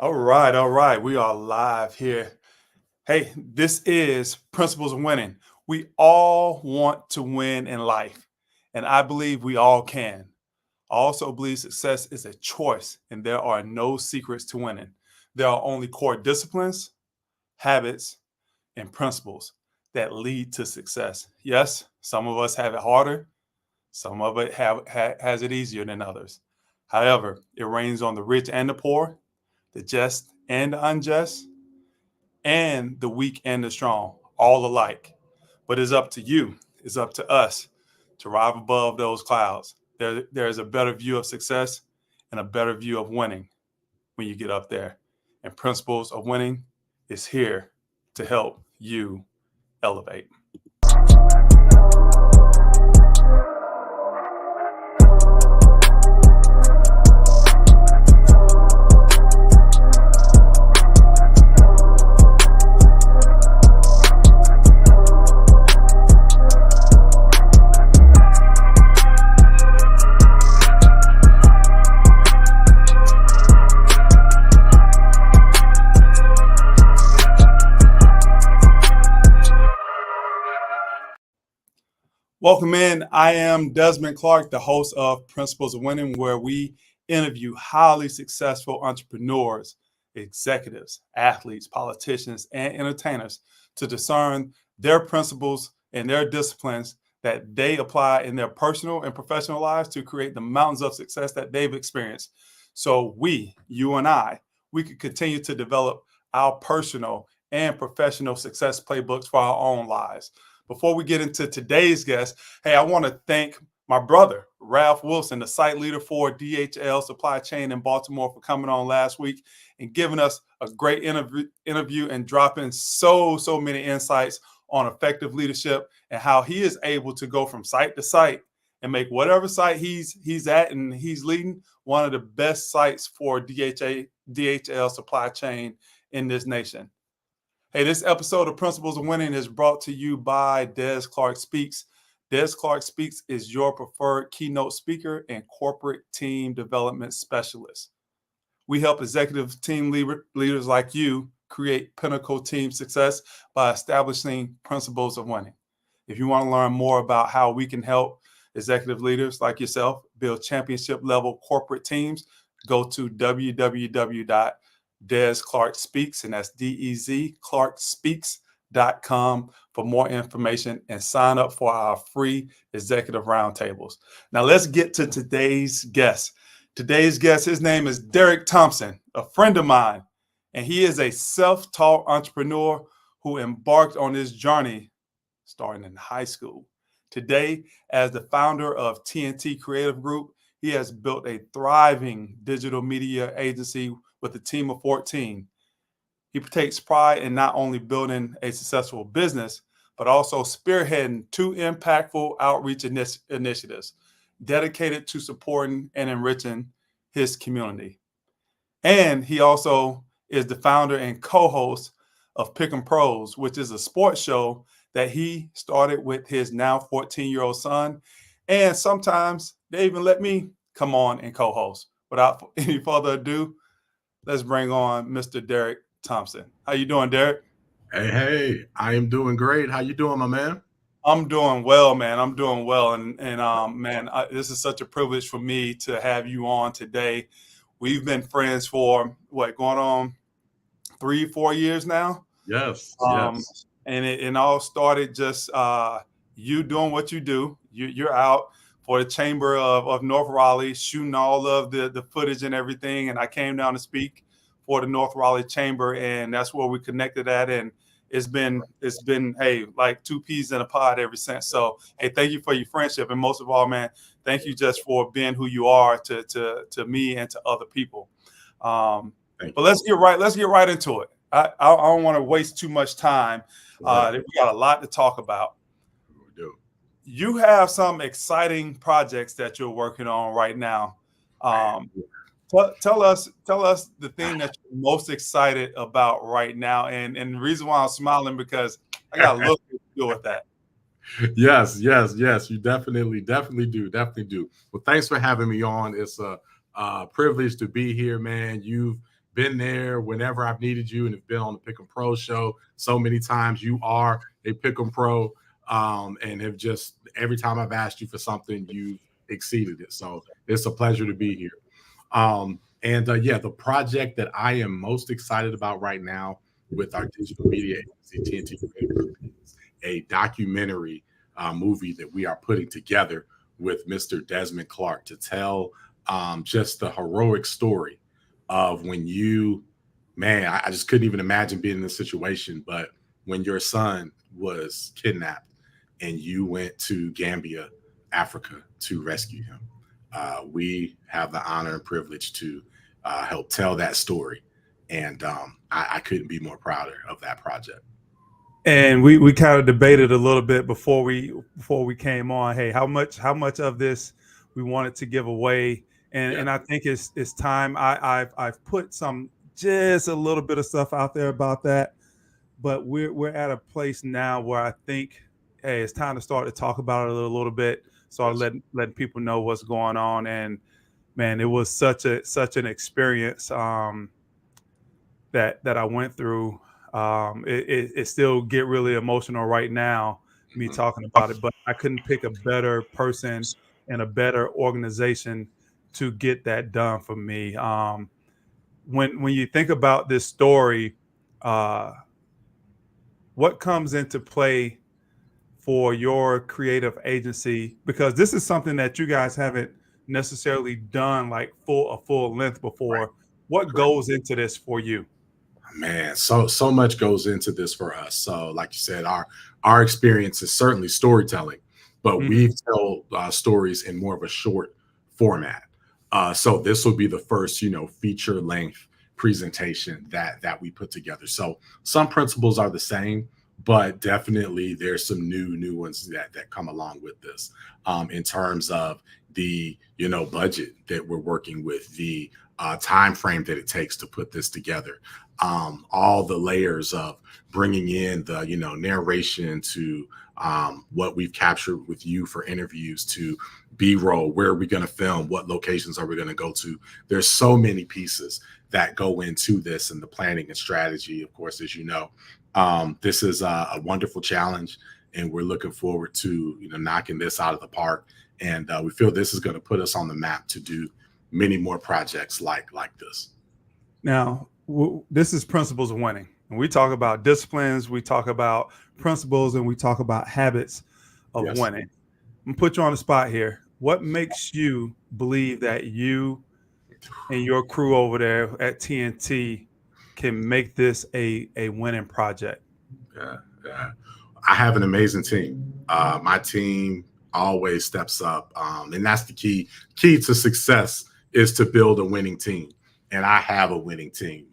All right, all right. We are live here. Hey, this is Principles of Winning. We all want to win in life, and I believe we all can. I also believe success is a choice, and there are no secrets to winning. There are only core disciplines, habits, and principles that lead to success. Yes, some of us have it harder, some of it has it easier than others. However, it rains on the rich and the poor, the just and the unjust, and the weak and the strong, all alike. But it's up to you, it's up to us to rise above those clouds. There's a better view of success and a better view of winning when you get up there. And Principles of Winning is here to help you elevate. Welcome in. I am Desmond Clark, the host of Principles of Winning, where we interview highly successful entrepreneurs, executives, athletes, politicians, and entertainers to discern their principles and their disciplines that they apply in their personal and professional lives to create the mountains of success that they've experienced. So you and I, we could continue to develop our personal and professional success playbooks for our own lives. Before we get into today's guest, hey, I want to thank my brother, Ralph Wilson, the site leader for DHL Supply Chain in Baltimore, for coming on last week and giving us a great interview and dropping so many insights on effective leadership and how he is able to go from site to site and make whatever site he's at and he's leading one of the best sites for DHL Supply Chain in this nation. Hey, this episode of Principles of Winning is brought to you by Des Clark Speaks. Des Clark Speaks is your preferred keynote speaker and corporate team development specialist. We help executive team leaders like you create pinnacle team success by establishing principles of winning. If you want to learn more about how we can help executive leaders like yourself build championship level corporate teams, go to Des Clark Speaks, and that's DEZ ClarkSpeaks.com for more information and sign up for our free executive roundtables. Now let's get to today's guest. Today's guest, his name is Derek Thompson, a friend of mine, and he is a self-taught entrepreneur who embarked on this journey starting in high school. Today, as the founder of TNT Creative Group, he has built a thriving digital media agency with a team of 14. He takes pride in not only building a successful business, but also spearheading two impactful outreach initiatives dedicated to supporting and enriching his community. And he also is the founder and co-host of Pick'em Pros, which is a sports show that he started with his now 14-year-old son. And sometimes they even let me come on and co-host. Without any further ado, let's bring on Mr. Derek Thompson. How you doing, Derek? Hey, I am doing great. How you doing, my man? I'm doing well, man. I'm doing well. And man, this is such a privilege for me to have you on today. We've been friends for going on 3-4 years now. Yes. And it all started just you doing what you do. You're out for the Chamber of North Raleigh, shooting all of the footage and everything. And I came down to speak for the North Raleigh Chamber, and that's where we connected at. And it's been hey, like two peas in a pod ever since. So hey, thank you for your friendship, and most of all, man, thank you just for being who you are to me and to other people. But let's get right into it. I don't want to waste too much time. We got a lot to talk about. We do. You have some exciting projects that you're working on right now. Tell us the thing that you're most excited about right now, and the reason why I'm smiling because I got a little bit to do with that. Yes. You definitely do. Well, thanks for having me on. It's a privilege to be here, man. You've been there whenever I've needed you and have been on the Pick 'em Pro show so many times. You are a Pick 'em Pro, and have just every time I've asked you for something, you've exceeded it. So it's a pleasure to be here. Yeah, the project that I am most excited about right now with our digital media agency, TNT Creative, is a documentary movie that we are putting together with Mr. Desmond Clark to tell just the heroic story of when I just couldn't even imagine being in this situation, but when your son was kidnapped and you went to Gambia, Africa to rescue him. We have the honor and privilege to help tell that story. And I couldn't be more prouder of that project. And we kind of debated a little bit before we came on. Hey, how much of this we wanted to give away, and I think it's time. I've put just a little bit of stuff out there about that, but we're at a place now where I think, hey, it's time to start to talk about it a little bit. So letting people know what's going on. And man, it was such an experience that I went through. It still get really emotional right now, me talking about it, but I couldn't pick a better person and a better organization to get that done for me. When you think about this story, what comes into play for your creative agency? Because this is something that you guys haven't necessarily done like a full length before. Right. What goes into this for you? Man, so much goes into this for us. So, like you said, our experience is certainly storytelling, but we tell stories in more of a short format. So this will be the first, feature length presentation that we put together. So some principles are the same, but definitely there's some new ones that come along with this, in terms of the budget that we're working with, the time frame that it takes to put this together, all the layers of bringing in the narration to what we've captured with you for interviews, to B-roll, where are we going to film, what locations are we going to go to. There's so many pieces that go into this, and the planning and strategy, of course, as you know. This is a wonderful challenge, and we're looking forward to knocking this out of the park. And we feel this is going to put us on the map to do many more projects like this. Now, this is Principles of Winning. And we talk about disciplines, we talk about principles, and we talk about habits of winning. I'm gonna put you on the spot here. What makes you believe that you and your crew over there at TNT can make this a winning project? Yeah. I have an amazing team. My team always steps up, and that's the key to success, is to build a winning team. And I have a winning team.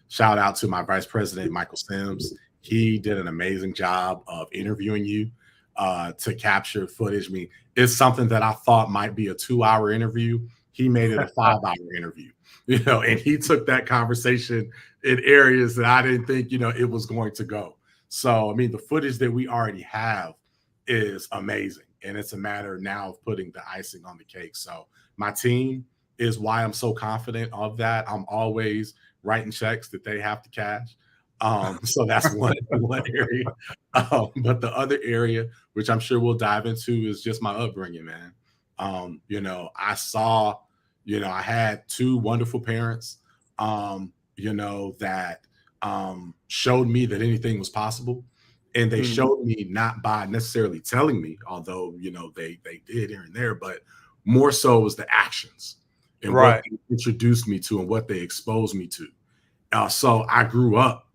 Shout out to my vice president, Michael Sims. He did an amazing job of interviewing you to capture footage. I mean, it's something that I thought might be a 2-hour interview. He made it a 5-hour interview, and he took that conversation in areas that I didn't think, it was going to go. So, I mean, the footage that we already have is amazing. And it's a matter now of putting the icing on the cake. So my team is why I'm so confident of that. I'm always writing checks that they have to cash. So that's one area. But the other area, which I'm sure we'll dive into, is just my upbringing, man. I saw, I had 2 wonderful parents, that showed me that anything was possible. And they showed me not by necessarily telling me, although, they did here and there, but more so was the actions and what they introduced me to and what they exposed me to. So I grew up,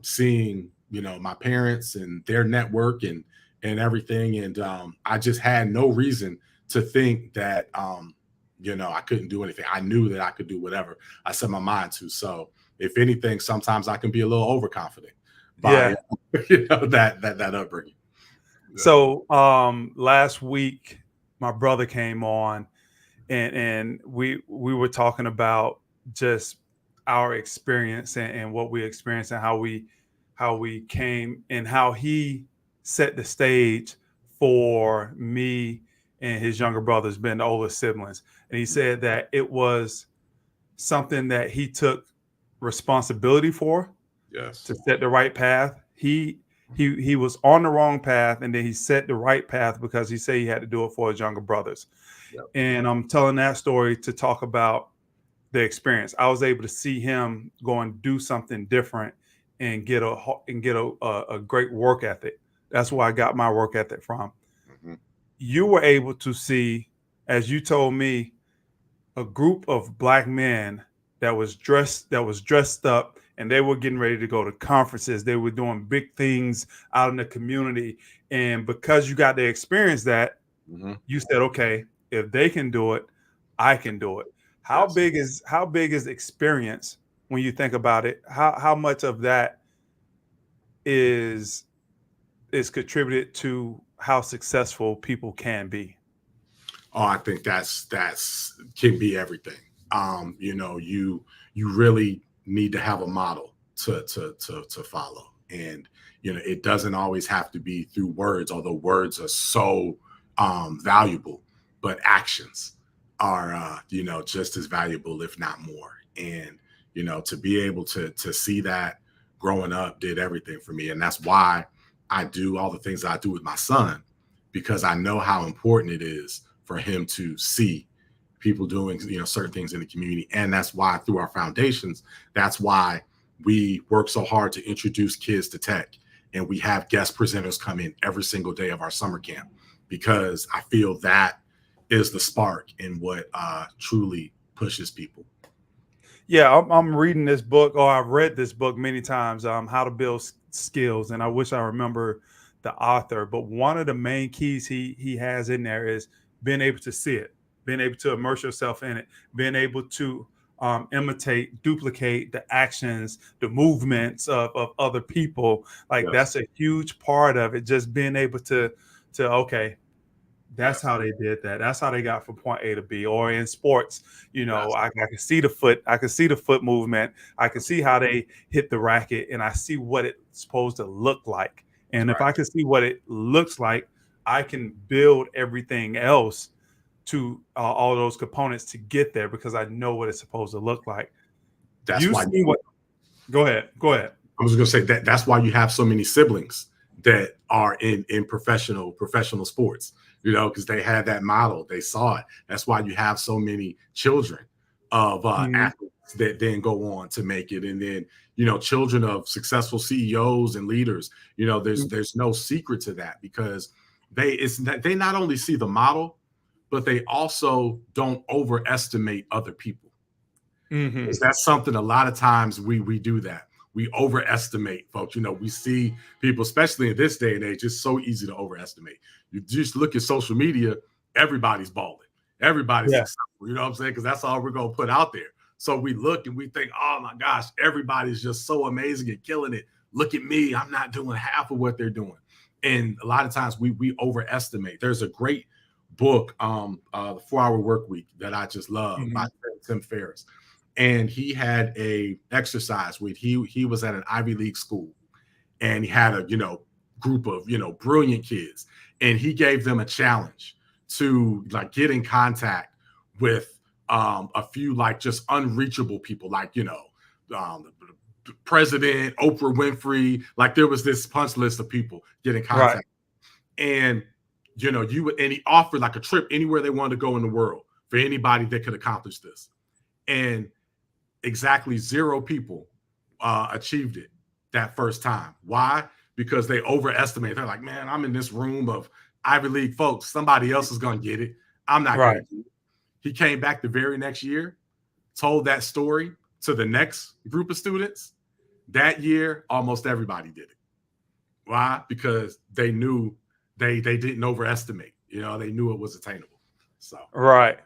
seeing, my parents and their network and everything. And I just had no reason to think that, I couldn't do anything. I knew that I could do whatever I set my mind to. So if anything, sometimes I can be a little overconfident by that upbringing. So last week my brother came on, and we were talking about just our experience and what we experienced and how we came and how he set the stage for me and his younger brothers, being the older siblings. And he said that it was something that he took responsibility for, Yes. to set the right path. He was on the wrong path, and then he set the right path because he said he had to do it for his younger brothers. Yep. And I'm telling that story to talk about the experience. I was able to see him go and do something different and get a great work ethic. That's where I got my work ethic from. Mm-hmm. You were able to see, as you told me, a group of black men that was dressed up, and they were getting ready to go to conferences. They were doing big things out in the community. And because you got to experience that, Mm-hmm. you said, okay, if they can do it, I can do it. How Yes. big is experience when you think about it? How much of that is contributed to how successful people can be? Oh, I think that's can be everything. You really need to have a model to follow, and it doesn't always have to be through words, although words are so valuable, but actions are just as valuable, if not more. And to be able to see that growing up did everything for me, and that's why I do all the things I do with my son, because I know how important it is for him to see people doing certain things in the community. And that's why through our foundations, that's why we work so hard to introduce kids to tech, and we have guest presenters come in every single day of our summer camp, because I feel that is the spark in what truly pushes people. Yeah, I'm reading this book, or I've read this book many times, How to Build Skills, and I wish I remember the author. But one of the main keys he has in there is being able to see it, being able to immerse yourself in it, being able to imitate, duplicate the actions, the movements of other people. Like Yes. that's a huge part of it. Just being able to okay, that's how they did that. That's how they got from point A to B. Or in sports, I can see the foot. I can see the foot movement. I can see how they hit the racket, and I see what it's supposed to look like. And if I can see what it looks like, I can build everything else to all those components to get there, because I know what it's supposed to look like. That's why. Go ahead. I was going to say that's why you have so many siblings that are in professional sports, because they had that model, they saw it. That's why you have so many children of athletes that then go on to make it, and then children of successful CEOs and leaders. There's no secret to that, because they not only see the model, but they also don't overestimate other people. Mm-hmm. That's something a lot of times we do that. We overestimate folks. We see people, especially in this day and age, it's so easy to overestimate. You just look at social media, everybody's balling. Everybody's successful. You know what I'm saying? Because that's all we're going to put out there. So we look and we think, oh my gosh, everybody's just so amazing and killing it. Look at me. I'm not doing half of what they're doing. And a lot of times we overestimate. There's a great book, The 4-Hour Workweek, that I just love, by Tim Ferriss. And he had a exercise where he was at an Ivy League school, and he had a group of brilliant kids, and he gave them a challenge to get in contact with a few just unreachable people, the president, Oprah Winfrey. There was this punch list of people get in contact, and and he offered a trip anywhere they wanted to go in the world for anybody that could accomplish this, and exactly 0 people achieved it that first time. Why? Because they overestimate. They're like, man, I'm in this room of Ivy League folks. Somebody else is going to get it. I'm not going to do it. He came back the very next year, told that story to the next group of students. That year, almost everybody did it. Why? Because they knew they didn't overestimate. They knew it was attainable. So right.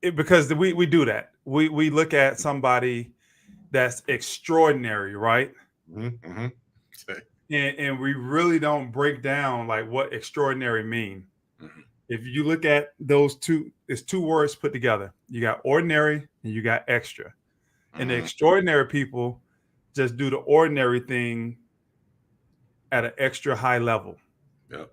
Because we do that. We look at somebody that's extraordinary, right? Mm-hmm. And we really don't break down what extraordinary mean. Mm-hmm. If you look at those two, it's 2 words put together. You got ordinary and you got extra. Mm-hmm. And the extraordinary people just do the ordinary thing at an extra high level. Yep.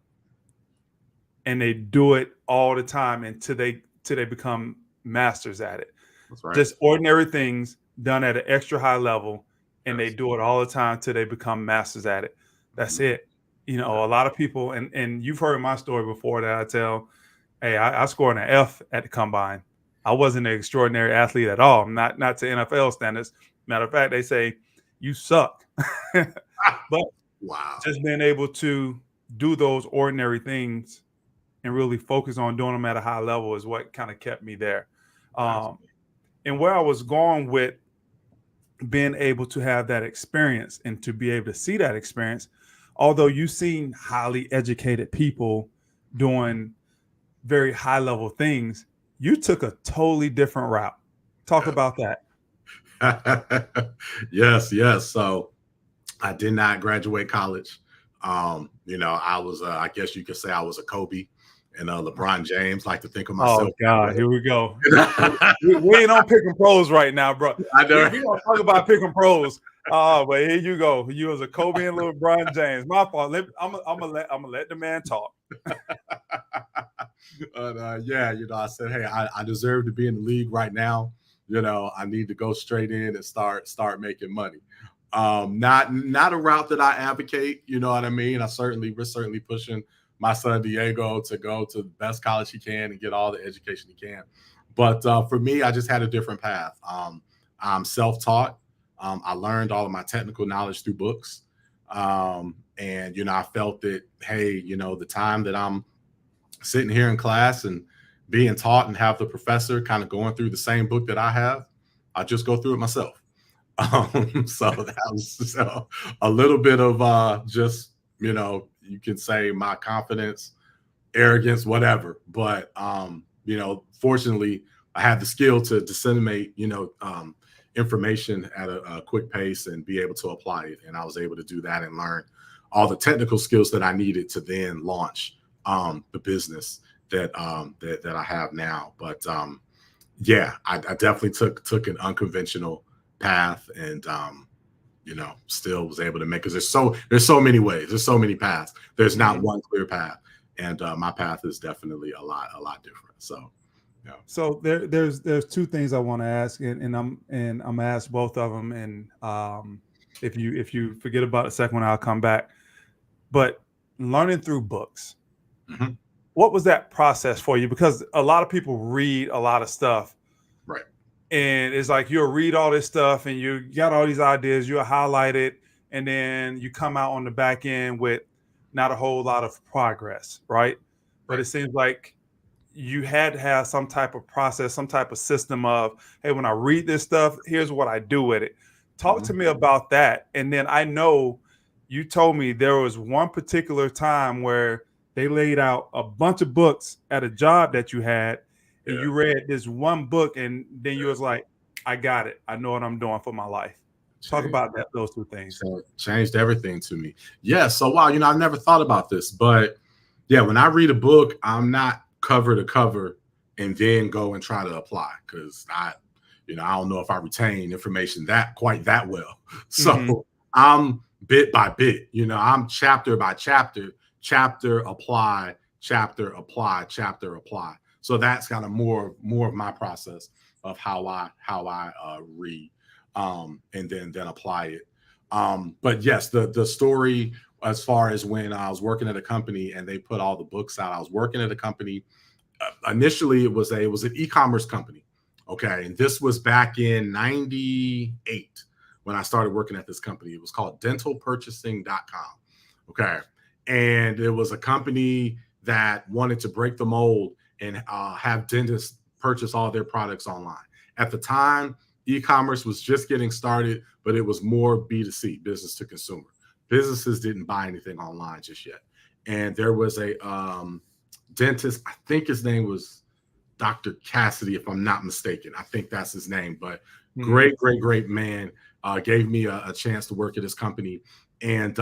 And they do it all the time until they become masters at it. That's right. Just ordinary things done at an extra high level, and Yes. they do it all the time till they become masters at it. That's it. You know, a lot of people, and you've heard my story before that I tell, hey, I scored an F at the combine. I wasn't an extraordinary athlete at all. Not to NFL standards. Matter of fact, they say you suck. But Wow. just being able to do those ordinary things and really focus on doing them at a high level is what kind of kept me there. And where I was going with being able to have that experience and to be able to see that experience, although you've seen highly educated people doing very high level things, you took a totally different route. Talk about that. Yes. So I did not graduate college. You know, I was, I guess you could say I was a Kobe and LeBron James. Like to think of myself. Oh God, here we go. we ain't on picking pros right now, bro. I know. We don't talk about picking pros. Oh, but here you go. You was a Kobe and LeBron James. My fault. I'm gonna let the man talk. Yeah, you know, I said, hey, I deserve to be in the league right now. You know, I need to go straight in and start making money. Not a route that I advocate. You know what I mean? We're certainly pushing my son Diego to go to the best college he can and get all the education he can. But for me, I just had a different path. I'm self-taught. I learned all of my technical knowledge through books. And, you know, I felt that, hey, you know, the time that I'm sitting here in class and being taught and have the professor kind of going through the same book that I have, I just go through it myself. So that was a little bit of just, you know, you can say my confidence, arrogance, whatever. But, you know, fortunately, I had the skill to disseminate, you know, information at a quick pace and be able to apply it. And I was able to do that and learn all the technical skills that I needed to then launch the business that I have now. But yeah, I definitely took an unconventional path, and you know, still was able to make, because there's so many ways, there's so many paths. There's not one clear path, and my path is definitely a lot different. So. Yeah. So there's two things I want to ask, and I'm gonna ask both of them. And if you forget about the second one, I'll come back. But learning through books, what was that process for you? Because a lot of people read a lot of stuff, right? And it's like you'll read all this stuff and you got all these ideas, you'll highlight it, and then you come out on the back end with not a whole lot of progress, right? But it seems like you had to have some type of process, some type of system of, hey, when I read this stuff, here's what I do with it. Talk to me about that. And then I know you told me there was one particular time where they laid out a bunch of books at a job that you had, and you read this one book, and then you was like, I got it. I know what I'm doing for my life. Talk about that, those two things. So changed everything to me. Yeah. So wow, you know, I've never thought about this, but yeah, when I read a book, I'm not cover to cover and then go and try to apply, because I don't know if I retain information quite that well. So I'm bit by bit, you know, I'm chapter by chapter, apply, chapter apply, chapter apply. So that's kind of more of my process of how I read and then apply it. But yes, the story as far as when I was working at a company and they put all the books out. I was working at a company. Initially, it was an e-commerce company. Okay. And this was back in 98 when I started working at this company. It was called dentalpurchasing.com. Okay. And it was a company that wanted to break the mold and have dentists purchase all their products online. At the time, e-commerce was just getting started, but it was more B2C, business to consumer. Businesses didn't buy anything online just yet. And there was a dentist, I think his name was Dr. Cassidy, if I'm not mistaken. I think that's his name, but great man. Gave me a chance to work at his company. And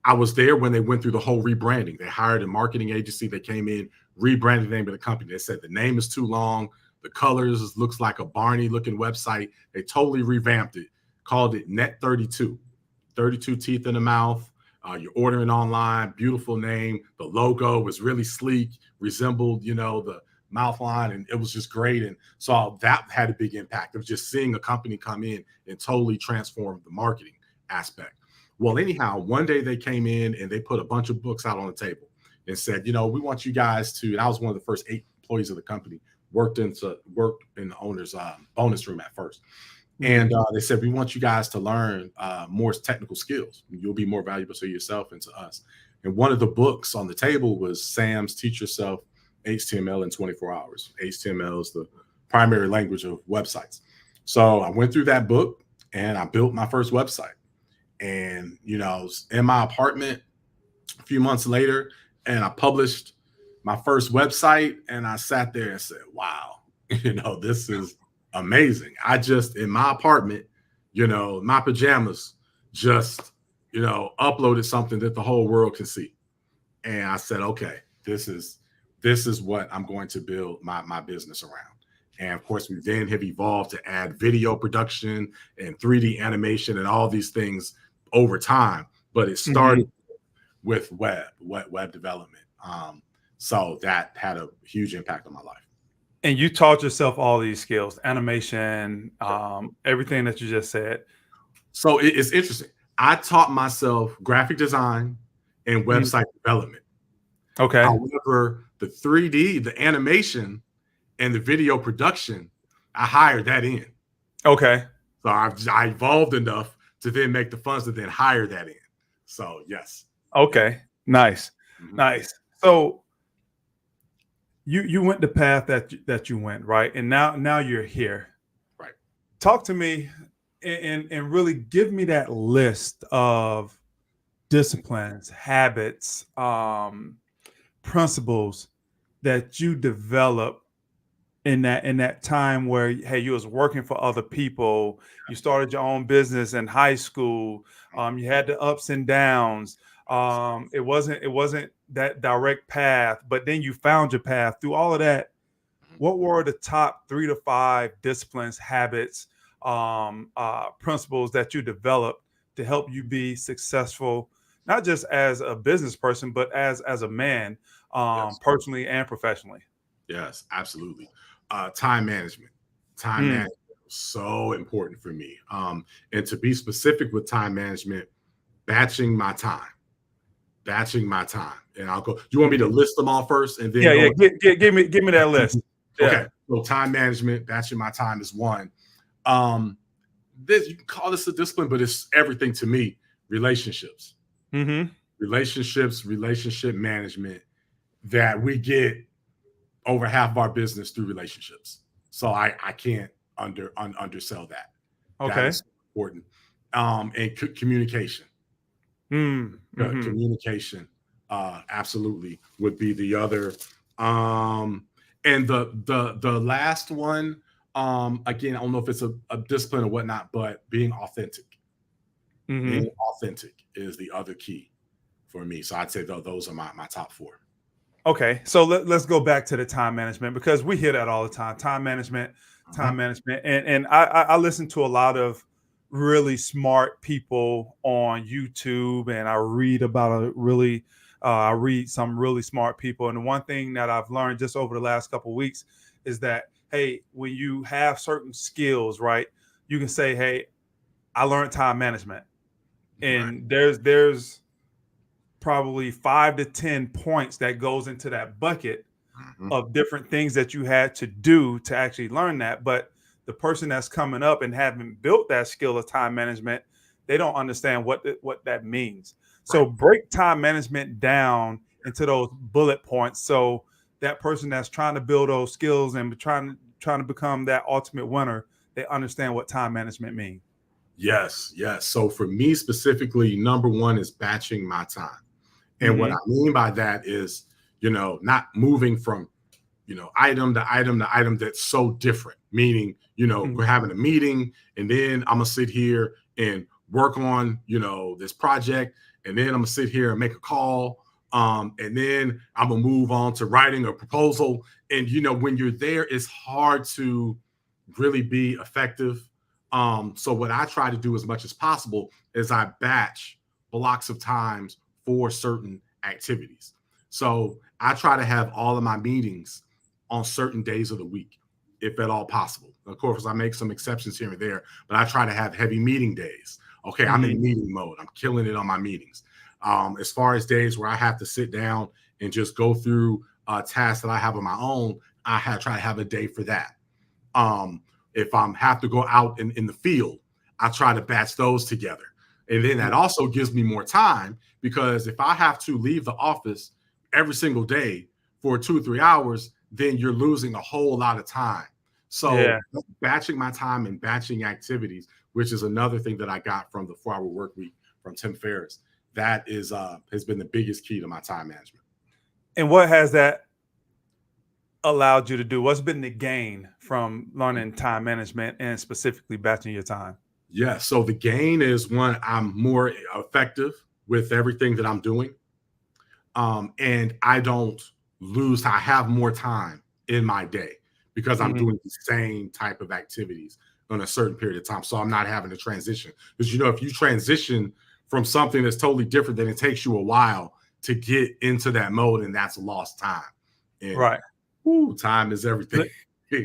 I was there when they went through the whole rebranding. They hired a marketing agency that came in, rebranded the name of the company. They said the name is too long. The colors looks like a Barney looking website. They totally revamped it, called it Net 32. 32 teeth in the mouth. You're ordering online, beautiful name. The logo was really sleek, resembled, you know, the mouth line, and it was just great. And so that had a big impact of just seeing a company come in and totally transform the marketing aspect. Well, anyhow, one day they came in and they put a bunch of books out on the table and said, you know, we want you guys to, and I was one of the first 8 employees of the company, worked in the owner's bonus room at first. And they said, we want you guys to learn more technical skills. You'll be more valuable to yourself and to us. And one of the books on the table was Sam's Teach Yourself HTML in 24 Hours. HTML is the primary language of websites. So I went through that book and I built my first website. And, you know, I was in my apartment a few months later, and I published my first website, and I sat there and said, wow, you know, this is amazing. I just, in my apartment, you know, my pajamas, just, you know, uploaded something that the whole world can see. And I said, okay, this is what I'm going to build my business around. And of course, we then have evolved to add video production and 3D animation and all these things over time. But it started with web development. So that had a huge impact on my life. And you taught yourself all these skills, animation, everything that you just said. So it's interesting. I taught myself graphic design and website development. Okay. However, the 3D, the animation, and the video production, I hired that in. Okay. So I evolved enough to then make the funds to then hire that in. So yes. Okay. Nice. Nice. So you went the path that you went, right? And now you're here. Right. Talk to me and really give me that list of disciplines, habits, principles that you developed in that time where, hey, you was working for other people, you started your own business in high school, you had the ups and downs. It wasn't that direct path, but then you found your path through all of that. What were the top 3 to 5 disciplines, habits, principles that you developed to help you be successful, not just as a business person, but as a man, personally and professionally? Yes, absolutely. Time management. Time management was so important for me. And to be specific with time management, batching my time. And I'll go. You want me to list them all first, and then give me that list. Okay. So time management, batching my time is one. This, you can call this a discipline, but it's everything to me. Relationships. Relationship management, that we get over half of our business through relationships. So I can't undersell that. Okay. That is important. And communication. Communication absolutely would be the other. And the last one, again, I don't know if it's a discipline or whatnot, but being authentic. Being authentic is the other key for me. So I'd say those are my top 4. Okay, so let's go back to the time management, because we hear that all the time. Time management, and I listen to a lot of really smart people on YouTube, and I read about I read some really smart people. And the one thing that I've learned just over the last couple of weeks is that, hey, when you have certain skills, right, you can say, hey, I learned time management, and there's probably 5 to 10 points that goes into that bucket of different things that you had to do to actually learn that. But the person that's coming up and haven't built that skill of time management, they don't understand what that means. So break time management down into those bullet points, so that person that's trying to build those skills and trying to become that ultimate winner, they understand what time management means. Yes. So for me specifically, number 1 is batching my time. And what I mean by that is, you know, not moving from, you know, item to item to item that's so different. Meaning, you know, we're having a meeting, and then I'm gonna sit here and work on, you know, this project, and then I'm gonna sit here and make a call, and then I'm gonna move on to writing a proposal. And you know, when you're there, it's hard to really be effective. So what I try to do as much as possible is I batch blocks of times for certain activities. So I try to have all of my meetings on certain days of the week, if at all possible. Of course, I make some exceptions here and there, but I try to have heavy meeting days. Okay, I'm in meeting mode. I'm killing it on my meetings. As far as days where I have to sit down and just go through tasks that I have on my own, try to have a day for that. If I have to go out in the field, I try to batch those together. And then that also gives me more time, because if I have to leave the office every single day for 2 or 3 hours, then you're losing a whole lot of time. So batching my time and batching activities, which is another thing that I got from the 4-Hour Workweek from Tim Ferriss, that is has been the biggest key to my time management. And what has that allowed you to do? What's been the gain from learning time management and specifically batching your time? Yeah, so the gain is, one, I'm more effective with everything that I'm doing. And I don't lose, I have more time in my day because I'm doing the same type of activities on a certain period of time. So I'm not having to transition. Because, if you transition from something that's totally different, then it takes you a while to get into that mode, and that's lost time. And, right. Time is everything.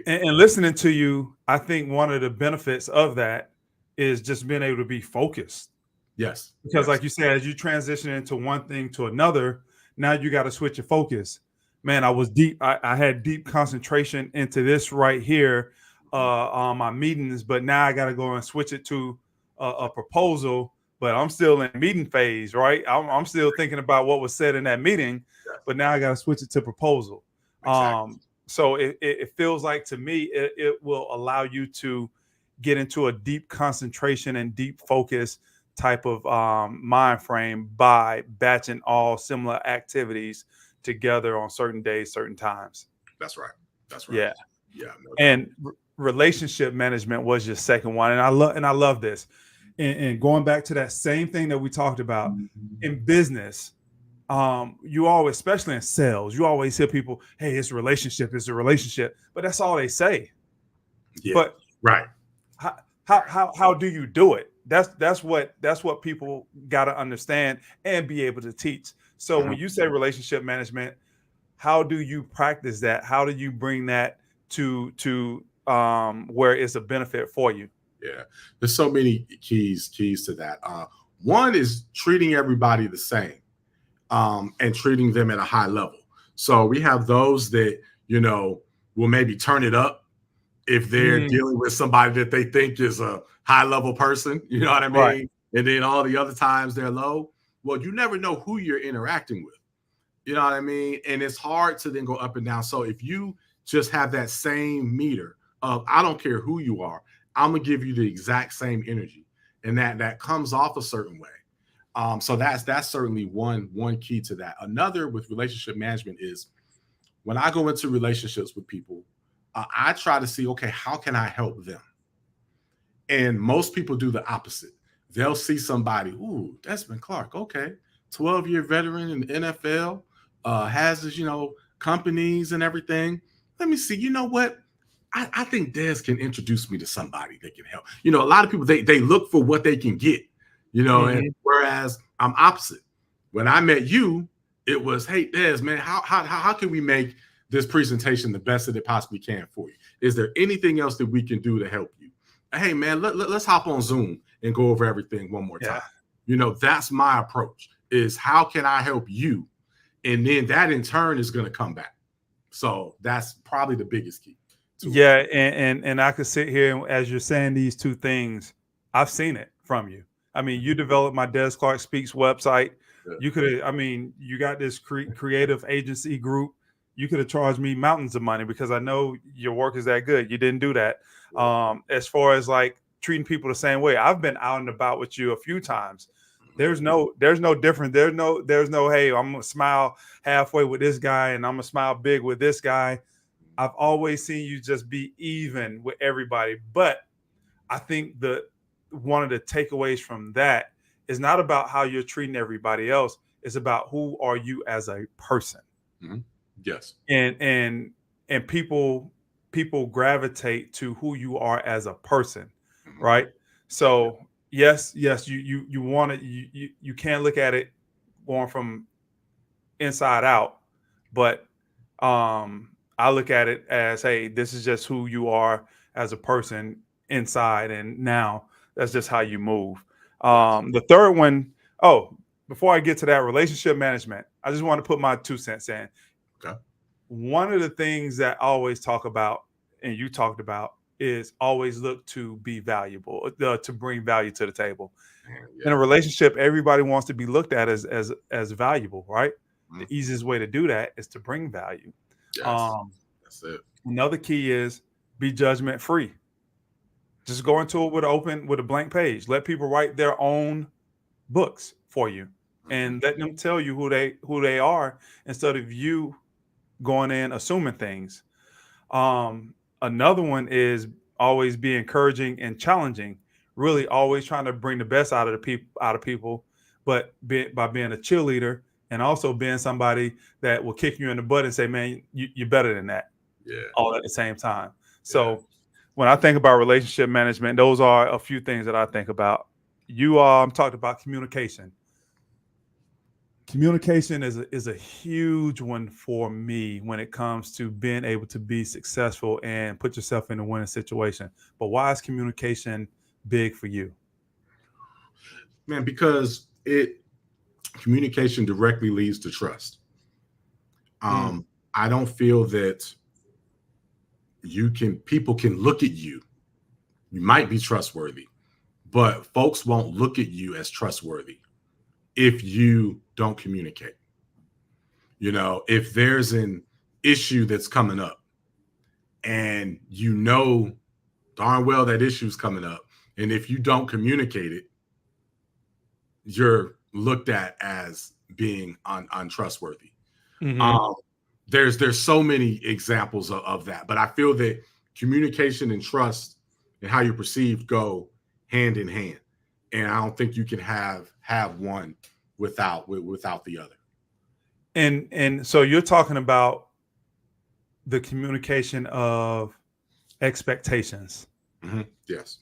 And listening to you, I think one of the benefits of that is just being able to be focused. Yes. Because like you said, as you transition into one thing to another, now you got to switch your focus. Man, I was deep. I had deep concentration into this right here on my meetings, but now I got to go and switch it to a proposal, but I'm still in meeting phase, right? I'm still thinking about what was said in that meeting, but now I got to switch it to proposal. Exactly. So it feels like, to me, it will allow you to get into a deep concentration and deep focus type of mind frame by batching all similar activities together on certain days, certain times. That's right. Yeah. No, and relationship management was your second one. And I love this. And going back to that same thing that we talked about in business, you always, especially in sales, you always hear people, hey, it's a relationship, but that's all they say. Yeah. But right. How do you do it? That's what people got to understand and be able to teach. So when you say relationship management, how do you practice that? How do you bring that to where it's a benefit for you? Yeah, there's so many keys to that. One is treating everybody the same, and treating them at a high level. So we have those that, will maybe turn it up if they're dealing with somebody that they think is a high level person, you know what I mean? Right. And then all the other times they're low. Well, you never know who you're interacting with, you know what I mean? And it's hard to then go up and down. So if you just have that same meter of, I don't care who you are, I'm gonna give you the exact same energy, and that comes off a certain way. So that's certainly one key to that. Another with relationship management is, when I go into relationships with people, I try to see, okay, how can I help them? And most people do the opposite. They'll see somebody, ooh, Desmond Clark, okay, 12-year veteran in the NFL, has his, companies and everything. Let me see, you know what? I think Des can introduce me to somebody that can help. A lot of people, they look for what they can get, and whereas I'm opposite. When I met you, it was, hey, Des, man, how can we make this presentation the best that it possibly can for you? Is there anything else that we can do to help you? Hey, man, let's hop on Zoom and go over everything one more time. That's my approach, is how can I help you? And then that in turn is going to come back. So that's probably the biggest key. Yeah, and I could sit here, and as you're saying these two things, I've seen it from you. I mean, you developed my Des Clark Speaks website. Yeah. You could have, you got this creative agency group. You could have charged me mountains of money because I know your work is that good. You didn't do that. Yeah. As far as like treating people the same way, I've been out and about with you a few times. There's no different. There's no, hey, I'm gonna smile halfway with this guy and I'm gonna smile big with this guy. I've always seen you just be even with everybody. But I think one of the takeaways from that is not about how you're treating everybody else. It's about who are you as a person. Mm-hmm. Yes. And people gravitate to who you are as a person, right? So yes, you want it. You can't look at it going from inside out, but I look at it as, hey, this is just who you are as a person inside, and now that's just how you move. Yes. The third one, oh, before I get to that, relationship management, I just want to put my 2 cents in. Okay. One of the things that I always talk about, and you talked about, is always look to be valuable, to bring value to the table. And In a yeah. relationship, everybody wants to be looked at as valuable, right? The Mhm. easiest way to do that is to bring value. Yes. Um, That's it. Another key is be judgment free. Just go into it with a blank page. Let people write their own books for you, Mhm. and let them tell you who they are instead of you going in assuming things. Another one is always be encouraging and challenging. Really, always trying to bring the best out of people, but by being a cheerleader and also being somebody that will kick you in the butt and say, "Man, you're better than that." Yeah. All at the same time. Yeah. So when I think about relationship management, those are a few things that I think about. You talked about communication. Communication is a huge one for me when it comes to being able to be successful and put yourself in a winning situation. But why is communication big for you? Man, because it communication directly leads to trust. Mm, I don't feel that people can look at you. You might be trustworthy, but folks won't look at you as trustworthy if you don't communicate. If there's an issue that's coming up and darn well that issue's coming up, and if you don't communicate it, you're looked at as being untrustworthy. hmm Um, there's so many examples of that, but I feel that communication and trust and how you're perceived go hand in hand, and I don't think you can have one without the other. And so you're talking about the communication of expectations. Yes.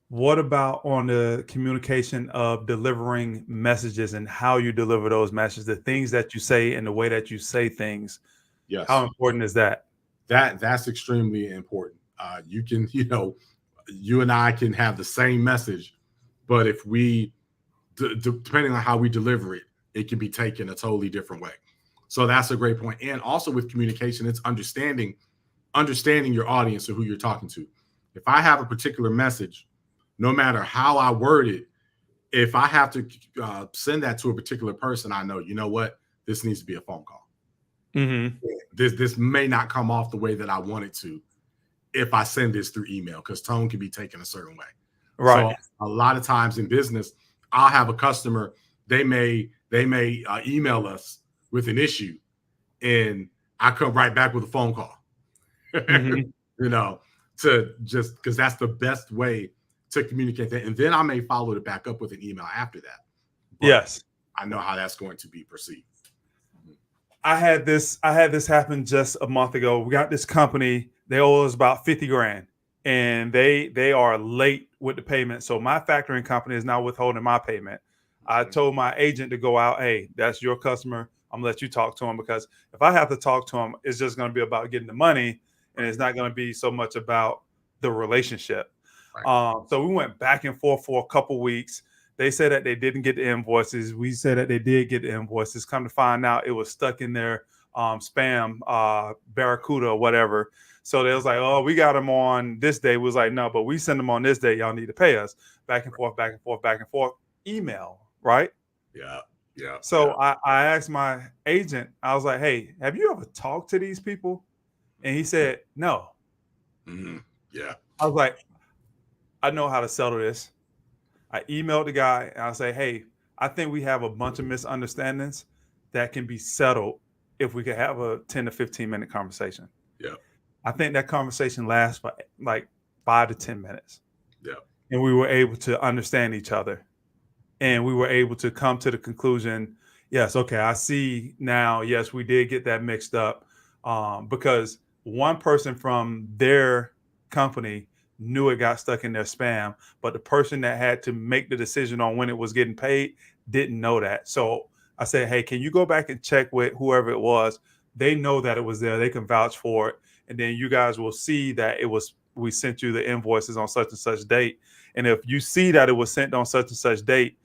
What about on the communication of delivering messages and how you deliver those messages, the things that you say and the way that you say things? How Yes. important is that? That's extremely important. You can, you and I can have the same message, but if depending on how we deliver it, it can be taken a totally different way. So that's a great point. And also with communication, it's understanding your audience and who you're talking to. If I have a particular message, no matter how I word it, if I have to send that to a particular person, I know, you know what, this needs to be a phone call. Hmm This may not come off the way that I want it to if I send this through email, because tone can be taken a certain way. So Right. a lot of times in business, I'll have a customer, they may email us with an issue, and I come right back with a phone call. hmm you know, to just because that's the best way to communicate that. And then I may follow it back up with an email after that. But Yes. I know how that's going to be perceived. I had this happen just a month ago. We got this company, they owe us about 50 grand, and they are late with the payment. So my factoring company is now withholding my payment. I Mhm. told my agent to go out, hey, that's your customer. I'm gonna let you talk to him, because if I have to talk to him, it's just gonna be about getting the money, and Right, it's not gonna be so much about the relationship. right. So we went back and forth for a couple weeks. They said that they didn't get the invoices. We said that they did get the invoices. Come to find out, it was stuck in their spam, Barracuda or whatever. So they was like, "Oh, we got them on this day." We was like, "No, but we send them on this day. Y'all need to pay us." Back and forth, back and forth, back and forth. Email, right? Yeah, yeah, So yeah. I asked my agent. I was like, "Hey, have you ever talked to these people?" And he said, "No." hmm Yeah. I was like, "I know how to settle this." I emailed the guy and I say, "Hey, I think we have a bunch of misunderstandings that can be settled if we could have a 10 to 15-minute conversation." Yeah. I think that conversation lasts for like 5 to 10 minutes. Yeah. And we were able to understand each other. And we were able to come to the conclusion, yes, okay, I see now. Yes, we did get that mixed up, because one person from their company knew it got stuck in their spam, but the person that had to make the decision on when it was getting paid didn't know that. So I said, hey, can you go back and check with whoever it was? they know that it was there. They can vouch for it. And then you guys will see that we sent you the invoices on such and such date. And if you see that it was sent on such and such date,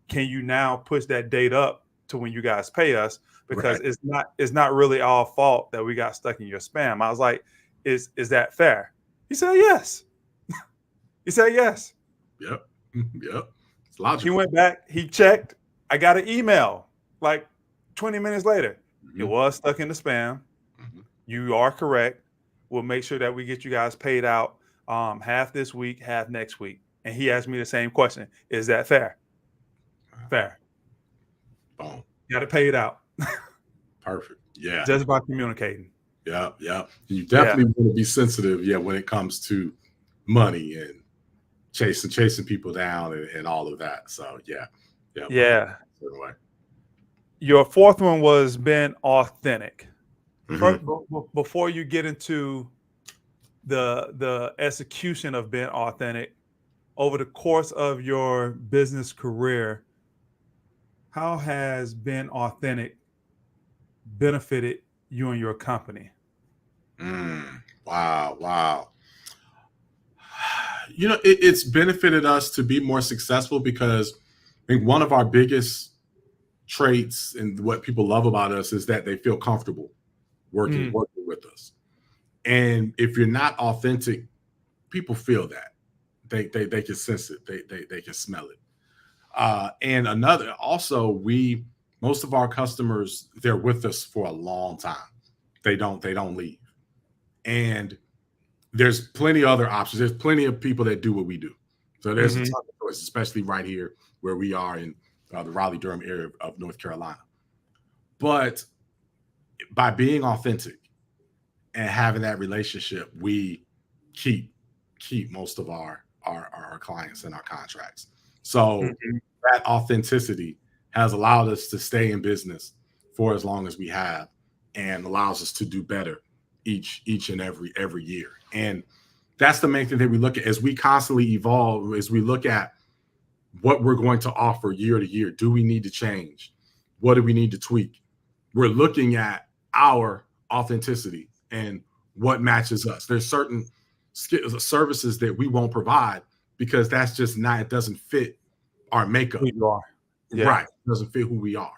can you now push that date up to when you guys pay us? Because it's not really our fault that we got stuck in your spam. I was like, is that fair? He said, yes. He said, yes. Yep. Yep. It's logical. He went back, he checked. I got an email like 20 minutes later. It was stuck in the spam. You are correct. We'll make sure that we get you guys paid out half this week, half next week. And he asked me the same question. Is that fair? Fair. Boom. You got to pay it out. Perfect. Yeah. Just by communicating. Yeah. Yeah. You definitely want to be sensitive. Yeah. When it comes to money and chasing people down and all of that. So yeah. Yeah. Yeah. Way. Your fourth one was being authentic. First, before you get into the execution of being authentic, over the course of your business career, how has being authentic benefited you and your company? Wow. You know, it's benefited us to be more successful because I think one of our biggest traits and what people love about us is that they feel comfortable working with us. And if you're not authentic, people feel that. They can sense it. They can smell it. And another, also, most of our customers, they're with us for a long time. They don't leave. And there's plenty of other options. There's plenty of people that do what we do. So there's a ton of choices, especially right here where we are in the Raleigh-Durham area of North Carolina. But by being authentic and having that relationship, we keep most of our clients and our contracts. So that authenticity has allowed us to stay in business for as long as we have, and allows us to do better each and every year. And that's the main thing that we look at as we constantly evolve, as we look at what we're going to offer year to year. Do we need to change? What do we need to tweak? We're looking at our authenticity and what matches us. There's certain services that we won't provide because that's just not, it doesn't fit our makeup. Who you are. Yeah. Right. It doesn't fit who we are.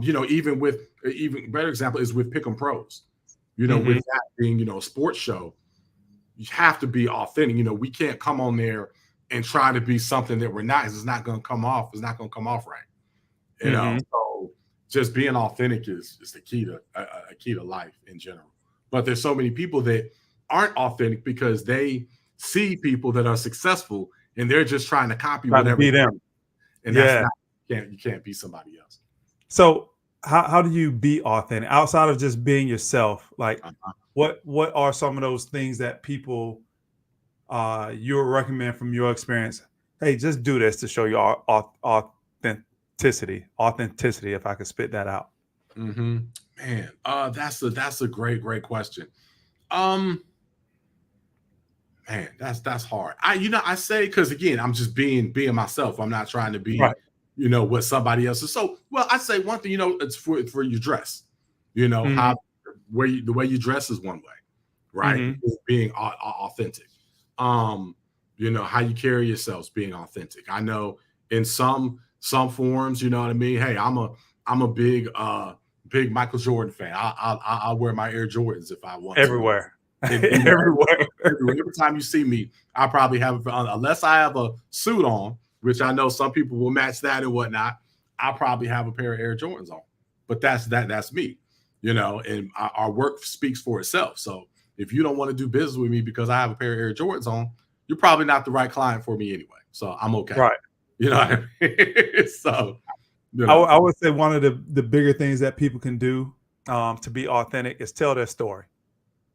Even better example is with Pick'em Pros. With that being, a sports show, you have to be authentic. We can't come on there and try to be something that we're not. It's not going to come off. It's not going to come off right. So just being authentic is the key to a key to life in general. But there's so many people that aren't authentic because they see people that are successful and they're just trying to copy whatever. Be them. And that's not, you can't be somebody else. So how do you be authentic outside of just being yourself? Like what are some of those things that people you would recommend from your experience? Hey, just do this to show your authenticity, if I could spit that out. Man, that's a great question. Man, that's hard. I say, because again, I'm just being myself. I'm not trying to be, what somebody else is. So, well, I say one thing, it's for your dress, the way you dress is one way, right? Being authentic. How you carry yourselves, being authentic. I know in some forums, you know what I mean? Hey, I'm a big Michael Jordan fan. I'll wear my Air Jordans if I want everywhere. Everywhere. Every time you see me, I probably have, unless I have a suit on, which I know some people will match that and whatnot, I probably have a pair of Air Jordans on. But that's me, and our work speaks for itself. So if you don't want to do business with me because I have a pair of Air Jordans on, you're probably not the right client for me anyway. So I'm okay. Right. You know what I mean? So I would say one of the bigger things that people can do to be authentic is tell their story.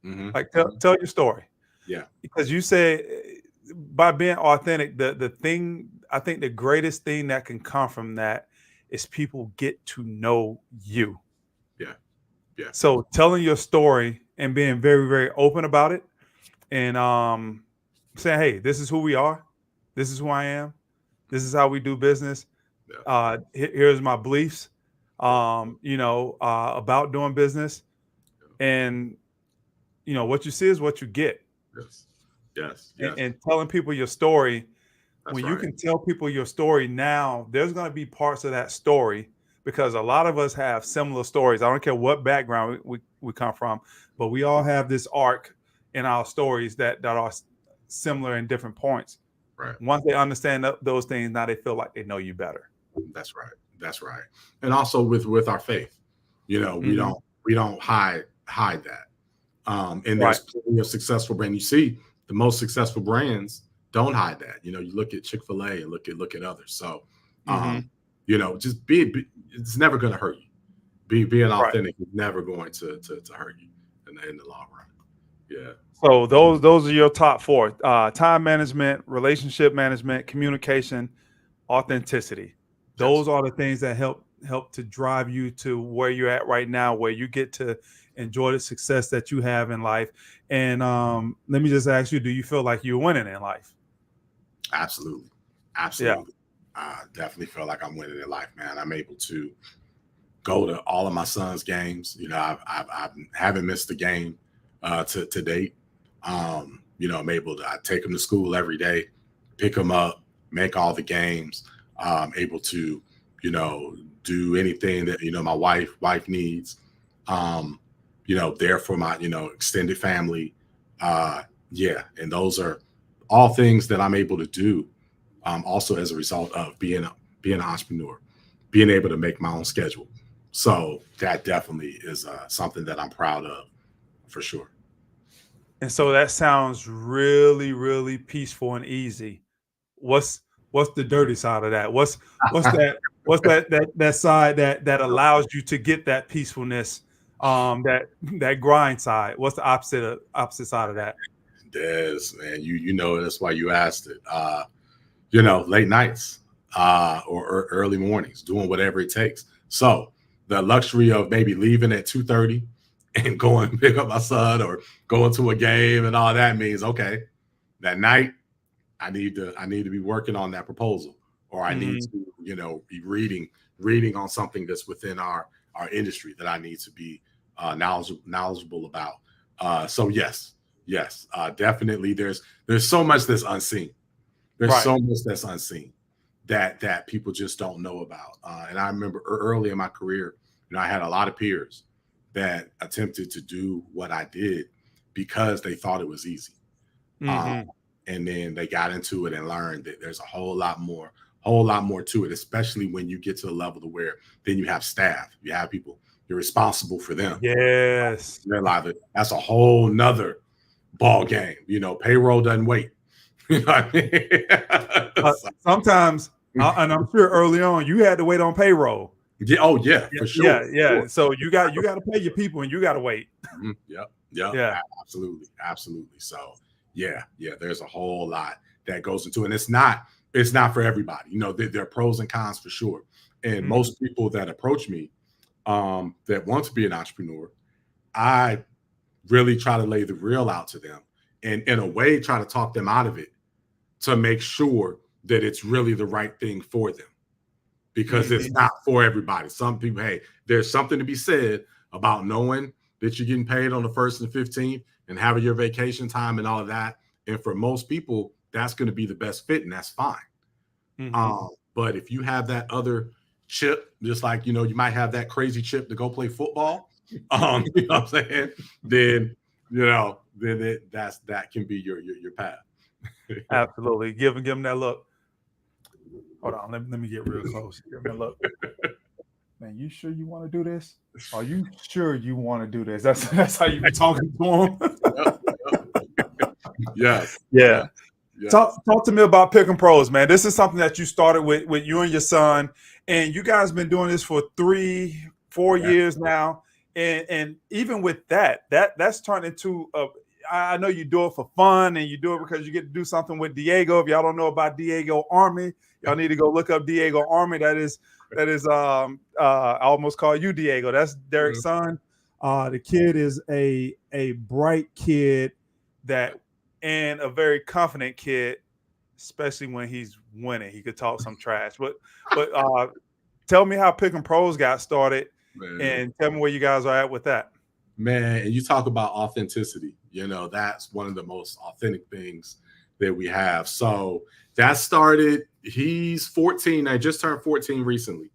Like tell your story. Yeah. Because you say by being authentic, the thing, I think the greatest thing that can come from that is people get to know you. Yeah. Yeah. So telling your story and being very, very open about it and saying, hey, this is who we are. This is who I am. This is how we do business. Yeah. Here's my beliefs. about doing business. And, what you see is what you get. Yes. Yes. And, Yes. and telling people your story, That's when you right. can tell people your story now, there's going to be parts of that story because a lot of us have similar stories. I don't care what background we come from, but we all have this arc in our stories that are similar in different points. Right. Once they understand those things, now they feel like they know you better. That's right. That's right. And also with our faith, we Mhm. don't hide that. And Right. there's plenty of successful brands. You see, the most successful brands don't hide that. You look at Chick-fil-A and look at others. So, Mhm. just it's never going to hurt you. Being Right. authentic is never going to hurt you in the long run. Yeah. So those are your top four: time management, relationship management, communication, authenticity. Yes. Those are the things that help to drive you to where you're at right now, where you get to enjoy the success that you have in life. And let me just ask you: do you feel like you're winning in life? Absolutely. Yeah. Absolutely. I definitely feel like I'm winning in life, man. I'm able to go to all of my son's games. I haven't missed a game to date. I'm able to I take him to school every day, pick him up, make all the games. Able to, do anything that my wife needs. Um, there for my extended family. Yeah, and those are all things that I'm able to do. Also as a result of being an entrepreneur, being able to make my own schedule. So that definitely is something that I'm proud of for sure. And so that sounds really, really peaceful and easy. What's what's the dirty side of that? What's that side that allows you to get that peacefulness, that grind side? What's the opposite side of that? Des, man, that's why you asked it. Late nights or early mornings, doing whatever it takes. So the luxury of maybe leaving at 2:30 and going to pick up my son or going to a game and all that means okay, that night I need to be working on that proposal, or I need Mhm. to, be reading on something that's within our industry that I need to be knowledgeable about. So yes, definitely. There's so much that's unseen. There's Right. so much that's unseen that people just don't know about. And I remember early in my career, I had a lot of peers that attempted to do what I did because they thought it was easy. Um, Mhm. and then they got into it and learned that there's a whole lot more to it, especially when you get to the level to where then you have staff, you have people, you're responsible for them. Yes. Realize that that's a whole nother ball game. Payroll doesn't wait. You know what I mean? So, Sometimes, and I'm sure early on you had to wait on payroll. yeah, oh yeah, Yeah, for sure, yeah, for sure. yeah. So you got to pay your people, and you got to wait. Yep, yep, Yeah. absolutely, absolutely. So yeah, there's a whole lot that goes into it. And it's not for everybody. There are pros and cons for sure. And Mhm. most people that approach me that want to be an entrepreneur, I really try to lay the real out to them and in a way try to talk them out of it to make sure that it's really the right thing for them because it's Mhm. not for everybody. Some people, hey, there's something to be said about knowing that you're getting paid on the 1st and 15th and having your vacation time and all of that. And for most people, that's going to be the best fit, and that's fine. Mhm. But if you have that other chip, just like you might have that crazy chip to go play football, you know what I'm saying? Then that can be your path. Absolutely. Give him that look. Hold on. Let me get real close. Give me a look. Man, you sure you want to do this? Are you sure you want to do this? That's how you be talking to him. Yep, yes, Yeah. yes, yes. Talk to me about Pick and Pros, man. This is something that you started with you and your son, and you guys been doing this for 3-4 years now. And even with that's turned into a. I know you do it for fun, and you do it because you get to do something with Diego. If y'all don't know about Diego Army, y'all need to go look up Diego Army. That is I almost call you Diego. That's Derek's Mhm. son. The kid is a bright kid that and a very confident kid, especially when he's winning. He could talk some trash, but tell me how Pick and Pros got started, Man. and tell me where you guys are at with that. Man, and you talk about authenticity. That's one of the most authentic things that we have. So that started, he's 14. I just turned 14 recently.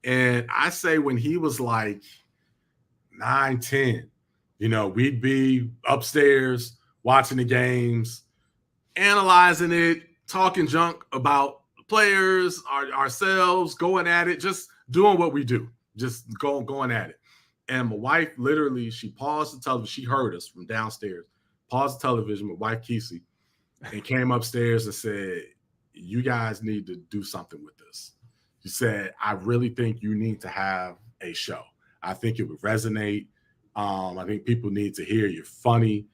And I say when he was like 9, 10, we'd be upstairs watching the games, analyzing it, talking junk about players, ourselves, going at it, just doing what we do, just going at it. And my wife literally, she paused the television. She heard us from downstairs, paused the television, my wife Kesey, and came upstairs and said, "You guys need to do something with this." She said, "I really think you need to have a show. I think it would resonate. I think people need to hear you're funny.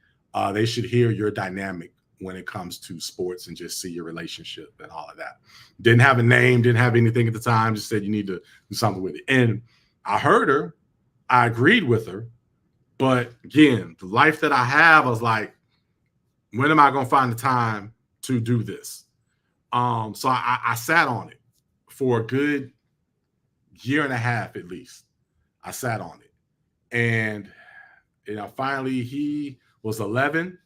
They should hear your dynamic when it comes to sports and just see your relationship and all of that." Didn't have a name, didn't have anything at the time, just said you need to do something with it. And I heard her, I agreed with her. But again, the life that I have, I was like, when am I going to find the time to do this? So I sat on it for a good year and a half at least. I sat on it. And finally he was 11,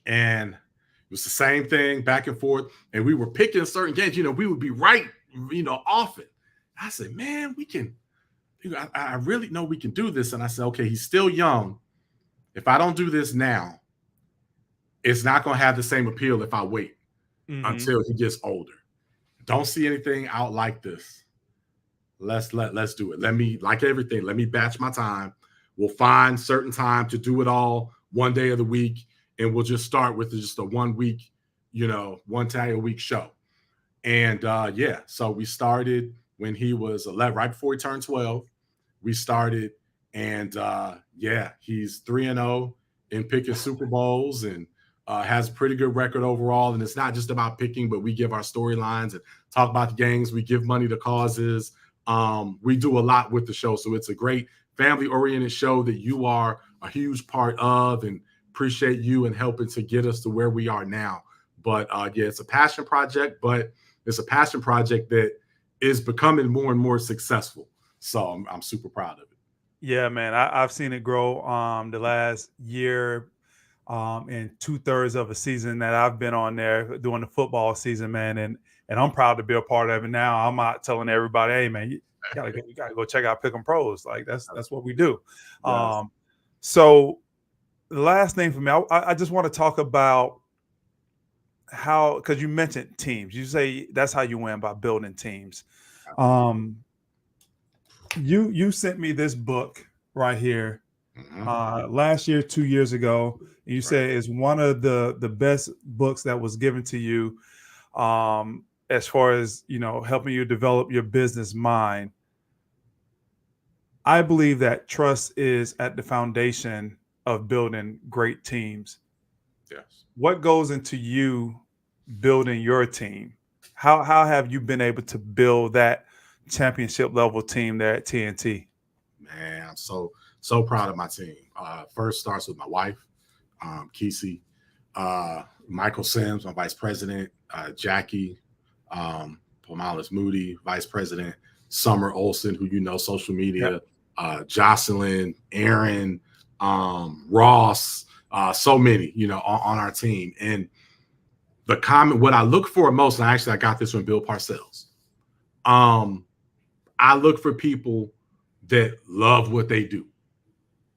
and it was the same thing back and forth. And we were picking certain games, we would be right, often. I said, man, we can, I really know we can do this. And I said, okay, he's still young. If I don't do this now, it's not going to have the same appeal if I wait until he gets older. Don't see anything out like this. Let's do it. Like everything, let me batch my time. We'll find certain time to do it all one day of the week. And we'll just start with just a 1 week, one day a week show. And so we started when he was 11, right before he turned 12. We started, and he's 3-0 in picking Super Bowls, and has a pretty good record overall. And it's not just about picking, but we give our storylines and talk about the games. We give money to causes. We do a lot with the show. So it's a great family-oriented show that you are a huge part of, and appreciate you and helping to get us to where we are now. But it's a passion project, but it's a passion project that is becoming more and more successful. So I'm super proud of it. Yeah, man, I've seen it grow the last year, and 2/3 of a season that I've been on there during the football season, man, and I'm proud to be a part of it now. I'm out telling everybody, hey, man, you gotta go check out Pick 'em Pros. Like that's what we do. Yes. So the last thing for me, I just want to talk about how, because you mentioned teams. You say that's how you win, by building teams. You sent me this book right here last year, 2 years ago. And you say it's one of the best books that was given to you, as far as helping you develop your business mind. I believe that trust is at the foundation of building great teams. Yes. What goes into you building your team? How have you been able to build that championship level team there at TNT? Man, I'm so proud of my team. First starts with my wife, Kesey, Michael Sims, my vice president, Jackie, Pomalis Moody, vice president, Summer Olson, who social media, Jocelyn, Aaron, Ross, so many, on our team. And the comment, what I look for most, and actually I got this from Bill Parcells. I look for people that love what they do.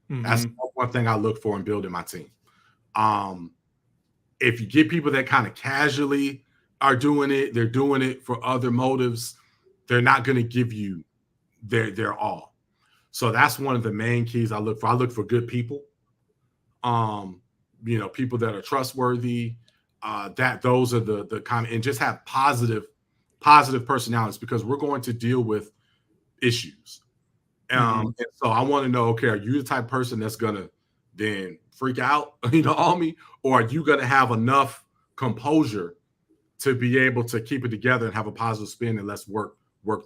That's one thing I look for in building my team. If you get people that kind of casually are doing it, they're doing it for other motives, they're not going to give you their all. So that's one of the main keys I look for. I look for good people, people that are trustworthy, that those are the kind of, and just have positive personalities, because we're going to deal with issues. And so I want to know, okay, are you the type of person that's going to then freak out, on me, or are you going to have enough composure to be able to keep it together and have a positive spin, and let's work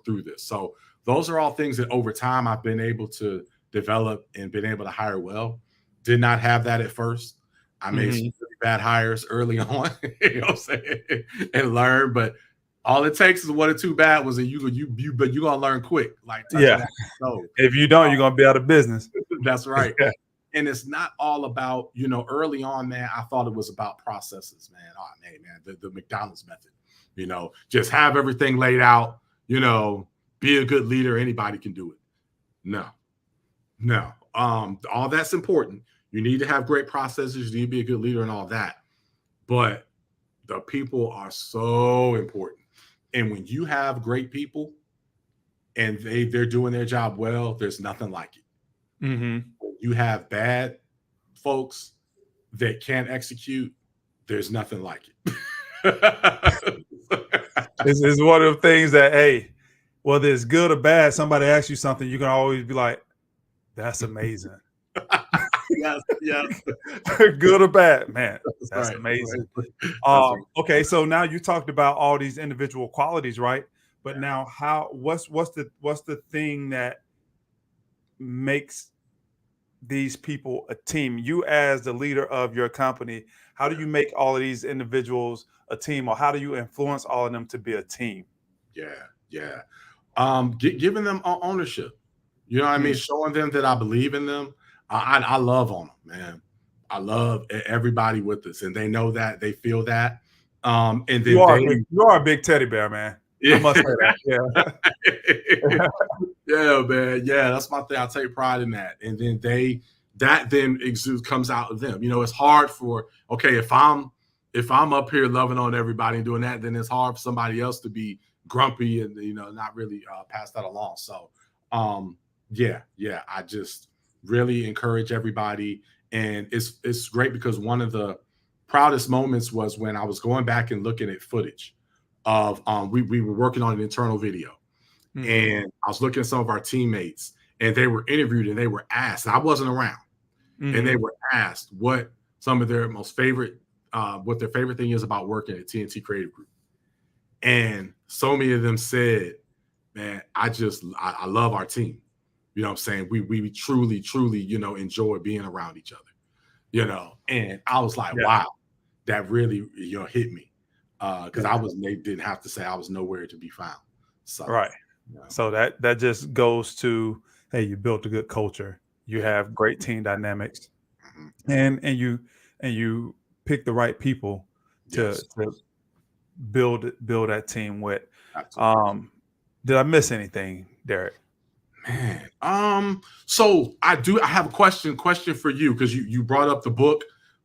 through this. So those are all things that over time I've been able to develop and been able to hire well. Did not have that at first. I made some really bad hires early on, and learn, but All it takes is 1 or 2 bad ones, and but you're gonna learn quick. Like touching Yeah. that stove. If you don't, you're gonna be out of business. That's right. Yeah. And it's not all about, early on, man, I thought it was about processes, man. Oh, man, the McDonald's method, just have everything laid out, be a good leader. Anybody can do it. No. All that's important. You need to have great processes. You need to be a good leader and all that. But the people are so important. And when you have great people and they're doing their job well, there's nothing like it. Mm-hmm. You have bad folks that can't execute, there's nothing like it. It's one of the things that, hey, whether it's good or bad, somebody asks you something, you can always be like, that's amazing. Yes. Good or bad, man, that's right. amazing. Right. Okay, so now you talked about all these individual qualities, right? But now what's the thing that makes these people a team? You as the leader of your company, how do you make all of these individuals a team, or how do you influence all of them to be a team? Yeah. Giving them ownership. You know what I mean? Showing them that I believe in them. I love on them, man. I love everybody with us, and they know that, they feel that. And then you are a big teddy bear, man. Yeah. I must say that. Yeah. Yeah, man. Yeah, that's my thing. I take pride in that. And then that comes out of them. It's hard for, okay, if I'm up here loving on everybody and doing that, then it's hard for somebody else to be grumpy and not really pass that along. So I just really encourage everybody. And it's great because one of the proudest moments was when I was going back and looking at footage of we were working on an internal video. Mm-hmm. And I was looking at some of our teammates, and they were interviewed, and they were asked, and I wasn't around, mm-hmm. and they were asked what some of their what their favorite thing is about working at TNT Creative Group. And so many of them said, man, I love our team. You know what I'm saying? We truly, enjoy being around each other, and I was like, wow, that really, hit me. Because they didn't have to say I was nowhere to be found. So, right. So that just goes to, hey, you built a good culture. You have great team dynamics, mm-hmm. and you pick the right people to build that team with. Absolutely. Did I miss anything, Derek? Man, so I have a question for you, because you brought up the book,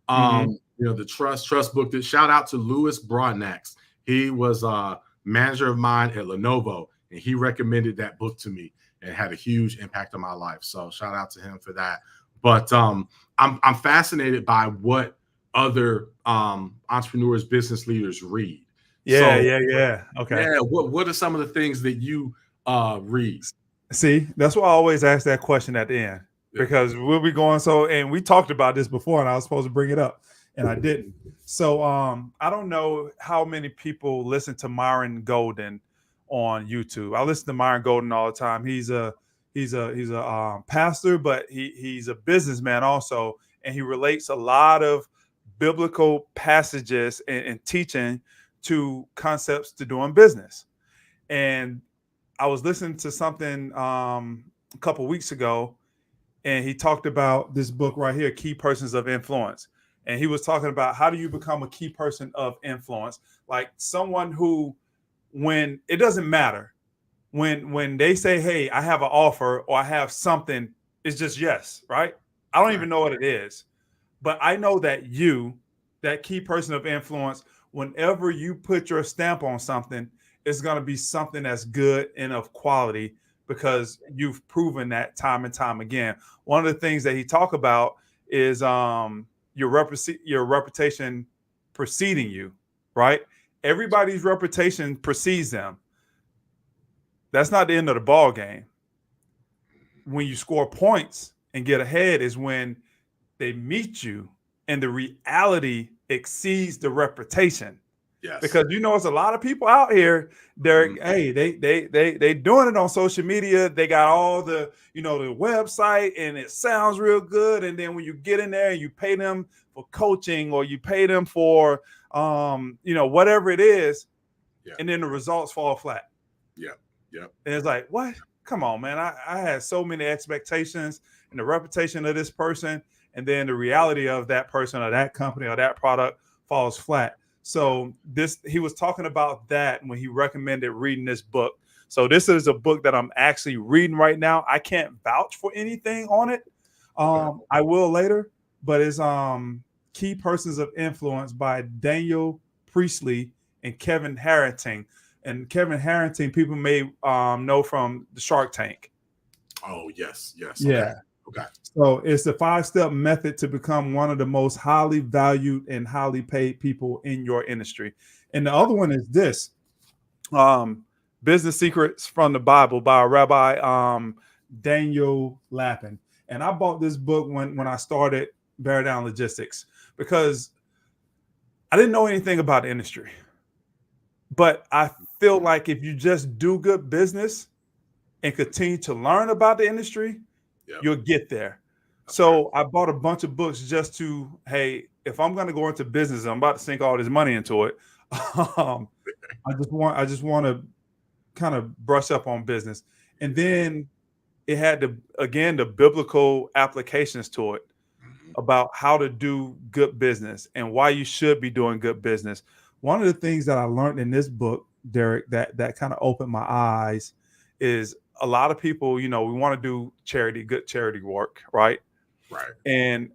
mm-hmm. The trust book. That shout out to Louis Broadnax. He was a manager of mine at Lenovo, and he recommended that book to me and had a huge impact on my life. So shout out to him for that. But I'm fascinated by what other entrepreneurs, business leaders read. Yeah. Okay. Yeah. What are some of the things that you read? See, that's why I always ask that question at the end, because we'll be going. And we talked about this before, and I was supposed to bring it up, and I didn't. So I don't know how many people listen to Myron Golden on YouTube. I listen to Myron Golden all the time. He's a pastor, but he's a businessman also, and he relates a lot of biblical passages and teaching to concepts to doing business. And I was listening to something a couple weeks ago, and he talked about this book right here, Key Persons of Influence. And he was talking about, how do you become a key person of influence? Like someone who, when it doesn't matter, when they say, hey, I have an offer or I have something, it's just yes, right? I don't even know what it is. But I know that that key person of influence, whenever you put your stamp on something, it's going to be something that's good and of quality, because you've proven that time and time again. One of the things that he talked about is your reputation preceding you, right? Everybody's reputation precedes them. That's not the end of the ball game. When you score points and get ahead is when they meet you and the reality exceeds the reputation. Yes. Because it's a lot of people out here, Derek. Mm-hmm. Hey, they doing it on social media. They got all the the website, and it sounds real good. And then when you get in there and you pay them for coaching, or you pay them for whatever it is, and then the results fall flat. Yep. Yep. And it's like, what? Come on, man. I had so many expectations and the reputation of this person, and then the reality of that person or that company or that product falls flat. So he was talking about that when he recommended reading this book. So this is a book that I'm actually reading right now. I can't vouch for anything on it. I will later, but it's Key Persons of Influence by Daniel Priestley and Kevin Harrington. And Kevin Harrington, people may know from the Shark Tank. Oh, yes. Yeah. Okay. So it's the 5-step method to become one of the most highly valued and highly paid people in your industry. And the other one is this, Business Secrets from the Bible by Rabbi Daniel Lapin. And I bought this book when I started Bear Down Logistics because I didn't know anything about the industry. But I feel like if you just do good business and continue to learn about the industry, you'll get there. So I bought a bunch of books just to, hey, if I'm going to go into business, I'm about to sink all this money into it. I just want to kind of brush up on business. And then it had the biblical applications to it about how to do good business and why you should be doing good business. One of the things that I learned in this book, Derek, that kind of opened my eyes is a lot of people, we want to do good charity work, right? Right. And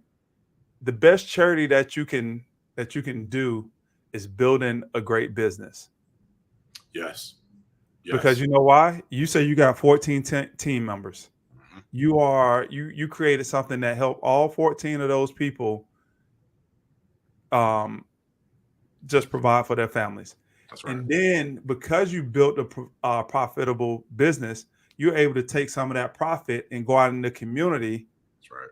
the best charity that you can do is building a great business. Yes. Because you know why? You say you got 14 team members. You created something that helped all 14 of those people just provide for their families. That's right. And then because you built a profitable business, you're able to take some of that profit and go out in the community. That's right.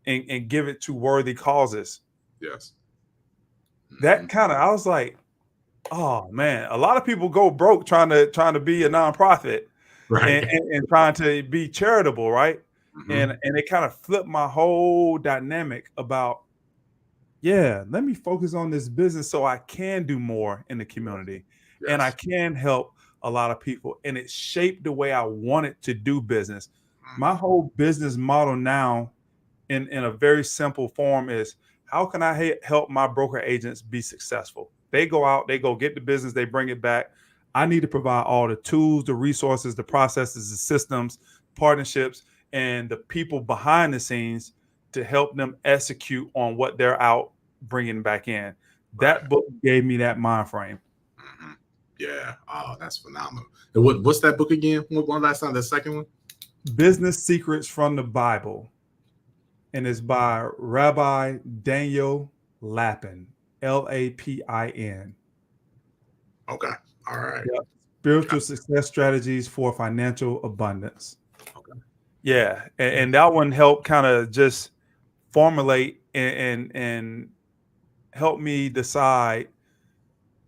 And give it to worthy causes. Yes. That kind of, I was like, oh man, a lot of people go broke trying to be a nonprofit, right, and trying to be charitable, right? And it kind of flipped my whole dynamic about, let me focus on this business so I can do more in the community, and I can help a lot of people. And it shaped the way I wanted to do business. My whole business model now, in a very simple form, is how can I help my broker agents be successful? They go out, they go get the business, they bring it back. I need to provide all the tools, the resources, the processes, the systems, partnerships, and the people behind the scenes to help them execute on what they're out bringing back in. That book gave me that mind frame. Yeah. Oh, that's phenomenal. And what's that book again? One last time, the second one? Business Secrets from the Bible. And it's by Rabbi Daniel Lapin, Lapin. Okay. All right. Yep. Spiritual Success Strategies for Financial Abundance. Okay. Yeah. And that one helped kind of just formulate and help me decide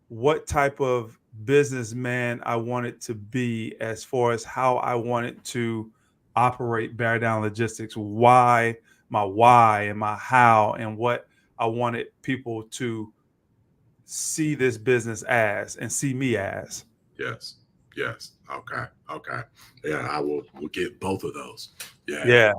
what type of businessman I wanted to be as far as how I wanted to operate Bear Down Logistics, my why and my how, and what I wanted people to see this business as and see me as. Yes. Okay. Yeah, we'll get both of those. Yeah.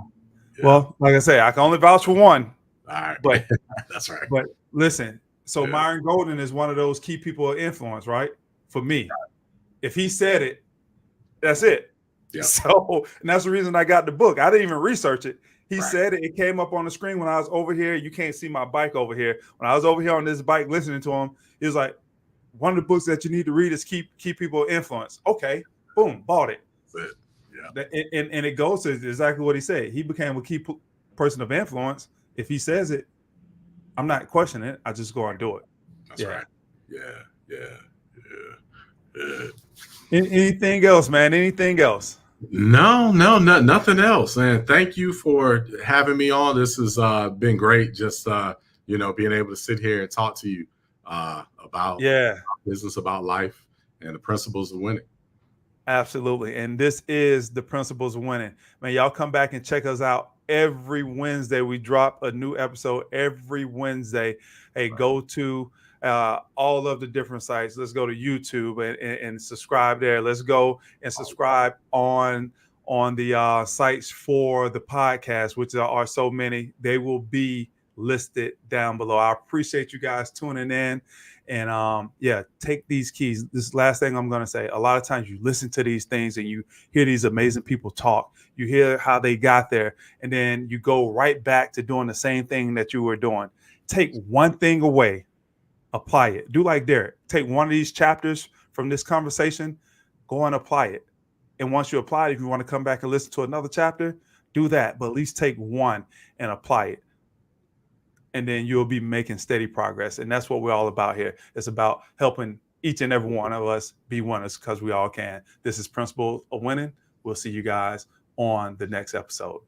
Well, like I say, I can only vouch for one. All right. But that's right. But listen, so Myron Golden is one of those key people of influence, right? For me. If he said it, that's it. Yeah. So, and that's the reason I got the book. I didn't even research it. He said it. It came up on the screen when I was over here. You can't see my bike over here. When I was over here on this bike listening to him, he was like, one of the books that you need to read is Key People of Influence. Okay, boom, bought it. Yeah. And it goes to exactly what he said. He became a key person of influence. If he says it, I'm not questioning it. I just go and do it. That's right. Yeah. Anything else, man? Anything else? No, nothing else. And thank you for having me on. This has been great. Just being able to sit here and talk to you about business, about life, and the principles of winning. Absolutely. And this is the principles of winning. Man, y'all come back and check us out every Wednesday. We drop a new episode every Wednesday. Hey, go to all of the different sites. Let's go to YouTube and subscribe there. Let's go and subscribe on the sites for the podcast, which are so many. They will be listed down below. I appreciate you guys tuning in. And take these keys. This last thing I'm going to say, a lot of times you listen to these things and you hear these amazing people talk. You hear how they got there, and then you go right back to doing the same thing that you were doing. Take one thing away, apply it. Do like Derek. Take one of these chapters from this conversation, go and apply it. And once you apply it, if you want to come back and listen to another chapter, do that. But at least take one and apply it. And then you'll be making steady progress. And that's what we're all about here. It's about helping each and every one of us be winners, because we all can. This is Principles of Winning. We'll see you guys on the next episode.